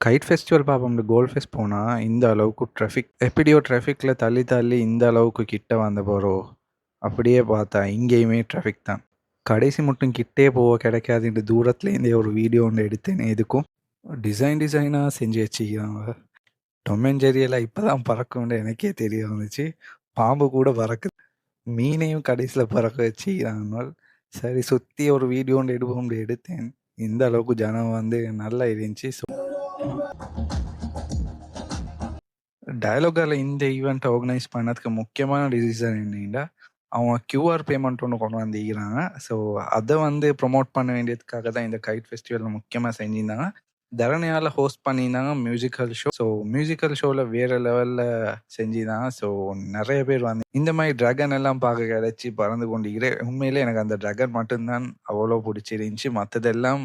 Guide festival பார்ப்போம்ல. Gold fest போனா, இந்த அளவுக்கு டிராஃபிக் எப்படியோ டிராஃபிக்ல தள்ளி, தள்ளி இந்த அளவுக்கு கிட்ட வந்த போறோம். அப்படியே பார்த்தா இங்கேயுமே டிராஃபிக் தான். கடைசி மட்டும் கிட்டே போக கிடைக்காதுன்ட்டு தூரத்துலேருந்தே ஒரு வீடியோ ஒன்று எடுத்தேனே எதுக்கும். டிசைனா செஞ்சு வச்சுக்கிறாங்க. டாம் அண்ட் ஜெர்ரி எல்லாம் இப்போ தான் பறக்கும்னு எனக்கே தெரிய வந்துச்சு. பாம்பு கூட பறக்குது. மீனையும் கடைசியில் பறக்க வச்சுக்கிறாங்க. சரி சுற்றி ஒரு வீடியோ ஒன்று எடுப்போம்னு எடுத்தேன். இந்த அளவுக்கு ஜனம் வந்து நல்லா இருந்துச்சு. டயலாகால இந்த ஈவெண்ட் ஆர்கனைஸ் பண்ணதுக்கு முக்கியமான ரீசன் என்னன்னா, அவங்க கியூஆர் பேமெண்ட் ஒன்று கொண்டு வந்திருக்கிறாங்க. ஸோ அதை வந்து ப்ரொமோட் பண்ண வேண்டியதுக்காக தான் இந்த கைட் ஃபெஸ்டிவல் முக்கியமாக செஞ்சிருந்தாங்க. தரணியால் ஹோஸ்ட் பண்ணியிருந்தாங்க மியூசிக்கல் ஷோ. ஸோ மியூசிக்கல் ஷோவில் வேறு லெவலில் செஞ்சிருந்தாங்க. ஸோ நிறைய பேர் வந்து இந்த மாதிரி ட்ராகன் எல்லாம் பார்க்க கிடைச்சி பறந்து கொண்டிருக்கிறேன். உண்மையிலே எனக்கு அந்த ட்ராகன் மட்டும்தான் அவ்வளோ பிடிச்சிருந்துச்சி. மற்றதெல்லாம்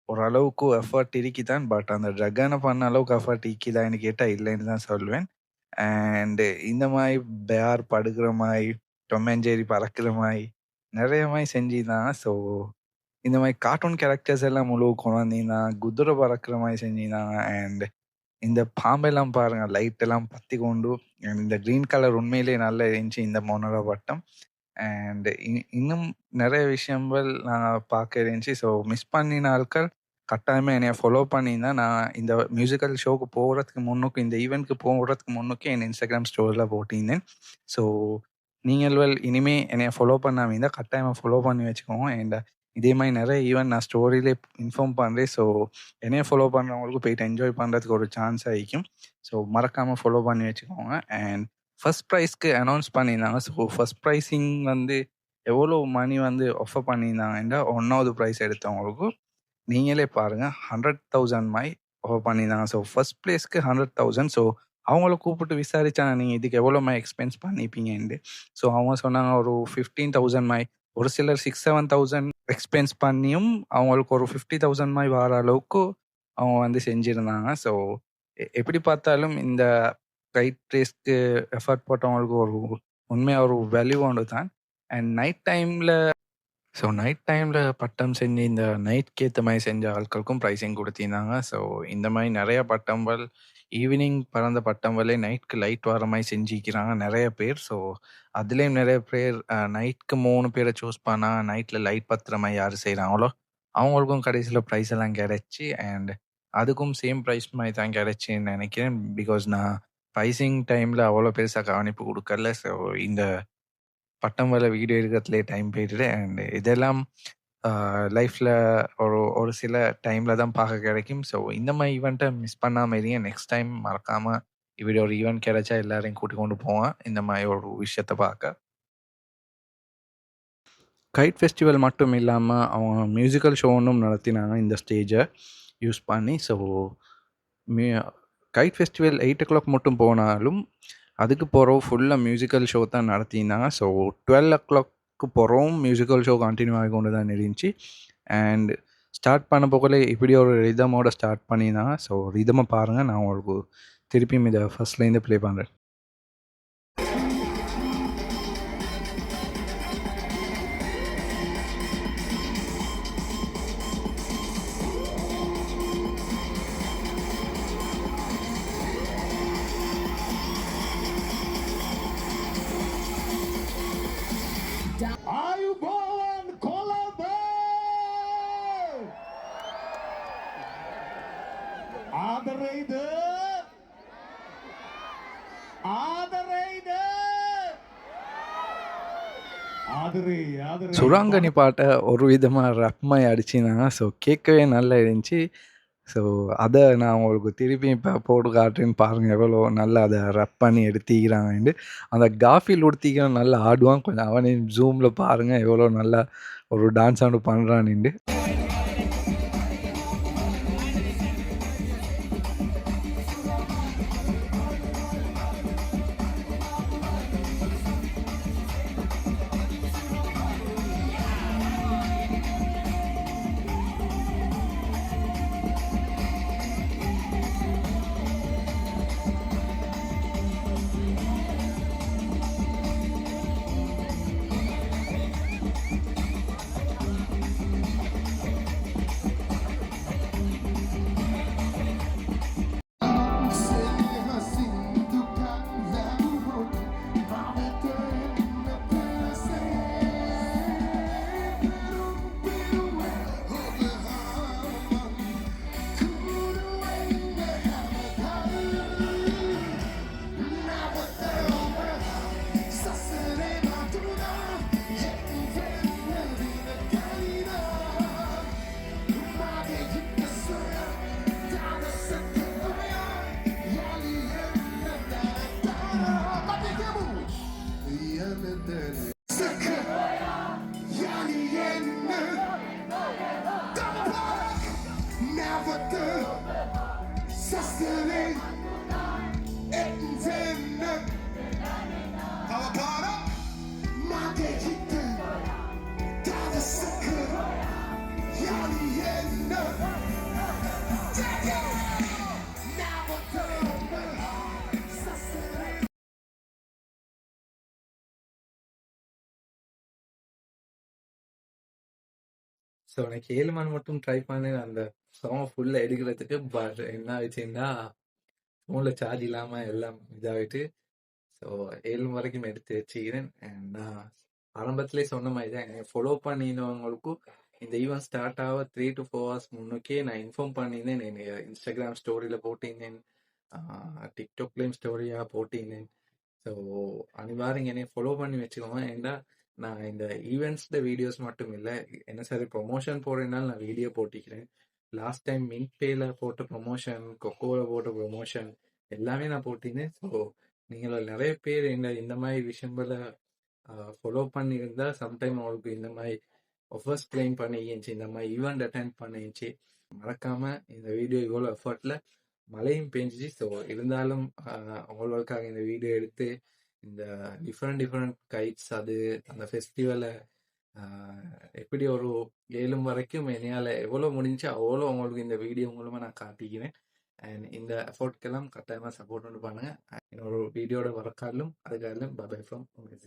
ஓரளவுக்கு எஃபர்ட் இருக்குதான். பட் அந்த ட்ராகனை பண்ண அளவுக்கு எஃபர்ட் இருக்குதான்னு கேட்டால் இல்லைன்னு தான் சொல்லுவேன். அண்ட் இந்த மாதிரி பேர் படுக்கிற மாதிரி, டாம் அண்ட் ஜெர்ரி பறக்கிற மாதிரி நிறைய மாதிரி செஞ்சிருந்தாங்க. ஸோ இந்த மாதிரி கார்ட்டூன் கேரக்டர்ஸ் எல்லாம் முழு கொண்டு வந்திருந்தாங்க. குதிரை பறக்கிற மாதிரி செஞ்சிருந்தாங்க. அண்ட் இந்த பாம்பெல்லாம் பாருங்க, லைட் எல்லாம் பத்தி கொண்டு, இந்த கிரீன் கலர் உண்மையிலேயே நல்லா இருந்துச்சு இந்த மோனரா பட்டம். அண்ட் இன்னும் நிறைய விஷயங்கள் நான் பார்க்க இருந்துச்சு. ஸோ மிஸ் பண்ணின ஆட்கள் கட்டாயமாக என்னைய ஃபாலோ பண்ணியிருந்தா, நான் இந்த மியூசிக்கல் ஷோக்கு போகிறதுக்கு முன்னுக்கு, இந்த ஈவெண்ட்க்கு போகிறதுக்கு முன்னுக்கே என் இன்ஸ்டாகிராம் ஸ்டோரியில் போட்டிருந்தேன். ஸோ நீங்கள் இனிமே என்னைய ஃபாலோ பண்ணாமல் இருந்தால் கட்டாயமாக ஃபாலோ பண்ணி வச்சுக்கோங்க. அண்ட் இதே மாதிரி நிறைய ஈவெண்ட் நான் ஸ்டோரியிலே இன்ஃபார்ம் பண்ணுறேன். ஸோ என்னைய ஃபாலோ பண்ணுறவங்களுக்கு போயிட்டு என்ஜாய் பண்ணுறதுக்கு ஒரு சான்ஸ் ஆகிக்கும். ஸோ மறக்காமல் ஃபாலோ பண்ணி வச்சுக்கோங்க. அண்ட் ஃபர்ஸ்ட் ப்ரைஸ்க்கு அனௌன்ஸ் பண்ணியிருந்தாங்க. ஸோ ஃபர்ஸ்ட் ப்ரைஸிங் வந்து எவ்வளோ மணி வந்து ஆஃபர் பண்ணியிருந்தாங்கன்னா, 1வது ப்ரைஸ் எடுத்தவங்களுக்கு நீங்களே பாருங்கள் 100,000 மாதிரி ஆஃபர் பண்ணியிருந்தாங்க. So first ப்ளேஸ்க்கு 100,000. ஸோ அவங்கள கூப்பிட்டு விசாரிச்சாங்க, நீங்கள் இதுக்கு எவ்வளோ மாதிரி எக்ஸ்பென்ஸ் பண்ணிப்பீங்கன்ட்டு. ஸோ அவங்க சொன்னாங்க ஒரு 15,000 மாதிரி. ஒரு சிலர் 6,000-7,000 எக்ஸ்பென்ஸ் பண்ணியும் அவங்களுக்கு ஒரு 50,000 மாதிரி வர அளவுக்கு அவங்க வந்து செஞ்சுருந்தாங்க. ஸோ எப்படி பார்த்தாலும் இந்த கைட் ரேஸ்க்கு எஃபர்ட் போட்டவங்களுக்கு ஒரு உண்மையாக ஒரு வேல்யூ ஒன்று தான். அண்ட் நைட் டைமில் பட்டம் செஞ்சு இந்த நைட்க்கு ஏற்ற மாதிரி செஞ்ச ஆட்களுக்கும் ப்ரைஸிங் கொடுத்திருந்தாங்க. ஸோ இந்த மாதிரி நிறைய பட்டங்கள் ஈவினிங் பறந்த பட்டங்களே நைட்க்கு லைட் வர மாதிரி செஞ்சுக்கிறாங்க நிறைய பேர். ஸோ அதுலேயும் நிறைய பேர் நைட்க்கு 3 பேரை சூஸ் பண்ணால் நைட்டில் லைட் பத்துற மாதிரி யார் செய்கிறாங்களோ அவங்களுக்கும் கடைசியில் ப்ரைஸ் எல்லாம் கிடைச்சி. அண்ட் அதுக்கும் சேம் ப்ரைஸ் மாதிரி தான் கிடைச்சின்னு நினைக்கிறேன். பிகாஸ் நான் ப்ரைஸிங் டைமில் அவ்வளோ பெருசாக கவனிப்பு கொடுக்கல. ஸோ இந்த பட்டம் வர வீடியோ எடுக்கிறதுலே டைம் போயிடுது. அண்ட் இதெல்லாம் லைஃப்பில் ஒரு சில டைமில் தான் பார்க்க கிடைக்கும். ஸோ இந்த மாதிரி ஈவெண்ட்டை மிஸ் பண்ணாமல் இருங்க. நெக்ஸ்ட் டைம் மறக்காமல் இப்படி ஒரு ஈவெண்ட் கிடைச்சா எல்லாரையும் கூட்டி கொண்டு போவேன் இந்த மாதிரி ஒரு விஷயத்தை பார்க்க. கைட் ஃபெஸ்டிவல் மட்டும் இல்லாமல் அவங்க மியூசிக்கல் ஷோ ஒன்றும் நடத்தினாங்க இந்த ஸ்டேஜை யூஸ் பண்ணி. ஸோ கைட் ஃபெஸ்டிவல் 8 o'clock மட்டும் போனாலும் அதுக்கு போகிறோம் ஃபுல்லாக மியூசிக்கல் ஷோ தான் நடத்தியிருந்தாங்க. ஸோ 12 o'clock போகிறோம் மியூசிக்கல் ஷோ கண்டினியூ ஆகி கொண்டு தான் இருந்துச்சு. அண்ட் ஸ்டார்ட் பண்ண போகல இப்படி ஒரு ரிதமோட ஸ்டார்ட் பண்ணியிருந்தாங்க. ஸோ ரிதமை பாருங்கள், நான் உங்களுக்கு திருப்பியும் இதை ஃபர்ஸ்ட்லேருந்து ப்ளே பண்ணுறேன். ආයුබෝවන් කොළඹ ආදරෙයිද ආදරෙයිද ආදරේ சுராங்கனி பாட்டை ஒரு விதமாக ரப்மாய் அடிச்சிருந்தாங்க. ஸோ கேட்கவே நல்லா இருந்துச்சு. ஸோ அதை நான் உங்களுக்கு திருப்பி இப்போ போட்டு காட்டுறேன்னு பாருங்கள், எவ்வளோ நல்லா அதை ரப் பண்ணி எடுத்திக்கிறாங்கன்ட்டு. அந்த காஃபில் உடுத்திக்கிறான் நல்லா ஆடுவான். கொஞ்சம் அவனையும் ஜூமில் பாருங்கள் எவ்வளோ நல்லா ஒரு டான்ஸ் ஆண்டு பண்ணுறான்ட்டு. ஸோ எனக்கு 7 மணி மட்டும் ட்ரை பண்ணேன் அந்த சாங் ஃபுல்லா எடுக்கிறதுக்கு. பட் என்ன ஆச்சுன்னா, ஃபோன்ல சார்ஜ் இல்லாம எல்லாம் இதாயிட்டு. ஸோ 7 வரைக்கும் எடுத்து வச்சுக்கிறேன். அண்ட் நான் ஆரம்பத்திலே சொன்ன மாதிரி தான், என்னை ஃபாலோ பண்ணினவங்களுக்கும் இந்த ஈவென்ட் ஸ்டார்ட் ஆக 3 to 4 hours முன்னுக்கே நான் இன்ஃபார்ம் பண்ணியிருந்தேன். என்னுடைய இன்ஸ்டாகிராம் ஸ்டோரியில போட்டிருந்தேன், டிக்டாக்லேயும் ஸ்டோரியாக போட்டிருந்தேன். ஸோ அனிவாரியம் என்னை ஃபாலோ பண்ணி வச்சுக்கோங்க. ஏன்னா நான் இந்த ஈவெண்ட்ஸ்ல வீடியோஸ் மட்டும் இல்லை, என்ன சரி ப்ரொமோஷன் போடுறதுனால நான் வீடியோ போட்டிக்கிறேன். லாஸ்ட் டைம் மின்ட் பேல போட்ட ப்ரொமோஷன், கொக்கோல போட்ட ப்ரொமோஷன் எல்லாமே நான் போட்டிருந்தேன். ஸோ நீங்கள் நிறைய பேர் இந்த மாதிரி விஷயங்களை ஃபாலோ பண்ணியிருந்தா சம்டைம் அவங்களுக்கு இந்த மாதிரி ஆஃபர்ஸ் கிளைம் பண்ணிச்சு, இந்த மாதிரி ஈவெண்ட் அட்டென்ட் பண்ணிச்சு. மறக்காம இந்த வீடியோ இவ்வளோ எஃபர்ட்ல மழையும் பெஞ்சிச்சு. ஸோ இருந்தாலும் அவங்களுக்காக இந்த வீடியோ எடுத்து இந்த டிஃப்ரெண்ட் கைட்ஸ் அது அந்த ஃபெஸ்டிவலை எப்படி ஒரு 7 வரைக்கும் என்னையால் எவ்வளோ முடிஞ்சு அவ்வளோ அவங்களுக்கு இந்த வீடியோ மூலமாக நான் காட்டிக்கிறேன். அண்ட் இந்த எஃபோர்ட்கெல்லாம் கட்டாயமாக சப்போர்ட் பண்ணுங்க. இன்னொரு வீடியோட வரக்காலும் அதுக்காலும் பை ஃப்ரம் உங்கள்